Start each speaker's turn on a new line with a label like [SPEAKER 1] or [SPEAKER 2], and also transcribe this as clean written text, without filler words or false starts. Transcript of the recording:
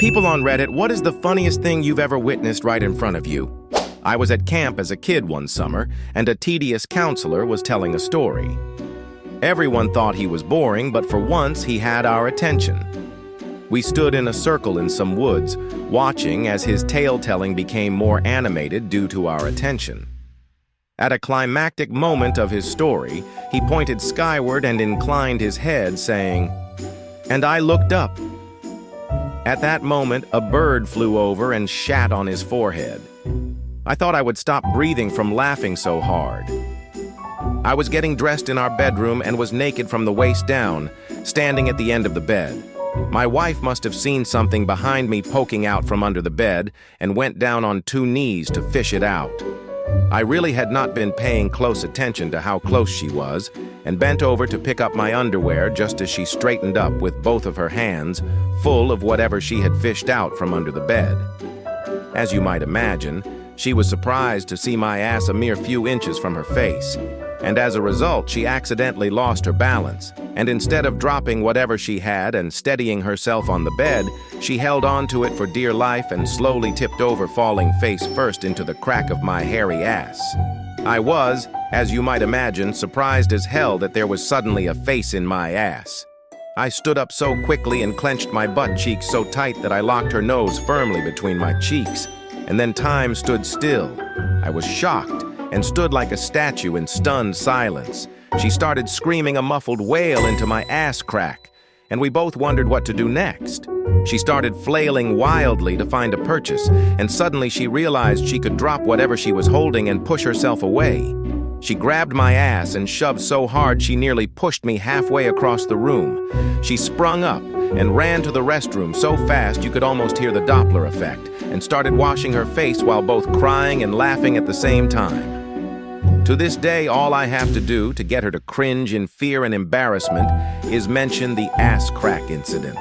[SPEAKER 1] People on Reddit, what is the funniest thing you've ever witnessed right in front of you? I was at camp as a kid one summer, and a tedious counselor was telling a story. Everyone thought he was boring, but for once he had our attention. We stood in a circle in some woods, watching as his tale-telling became more animated due to our attention. At a climactic moment of his story, he pointed skyward and inclined his head, saying, "And I looked up." At that moment, a bird flew over and shat on his forehead. I thought I would stop breathing from laughing so hard. I was getting dressed in our bedroom and was naked from the waist down, standing at the end of the bed. My wife must have seen something behind me poking out from under the bed and went down on 2 knees to fish it out. I really had not been paying close attention to how close she was, and bent over to pick up my underwear just as she straightened up with both of her hands full of whatever she had fished out from under the bed. As you might imagine, she was surprised to see my ass a mere few inches from her face, and as a result, she accidentally lost her balance, and instead of dropping whatever she had and steadying herself on the bed, she held on to it for dear life and slowly tipped over, falling face first into the crack of my hairy ass. I was, as you might imagine, surprised as hell that there was suddenly a face in my ass. I stood up so quickly and clenched my butt cheeks so tight that I locked her nose firmly between my cheeks, and then time stood still. I was shocked and stood like a statue in stunned silence. She started screaming a muffled wail into my ass crack, and we both wondered what to do next. She started flailing wildly to find a purchase, and suddenly she realized she could drop whatever she was holding and push herself away. She grabbed my ass and shoved so hard she nearly pushed me halfway across the room. She sprung up and ran to the restroom so fast you could almost hear the Doppler effect, and started washing her face while both crying and laughing at the same time. To this day, all I have to do to get her to cringe in fear and embarrassment is mention the ass crack incident.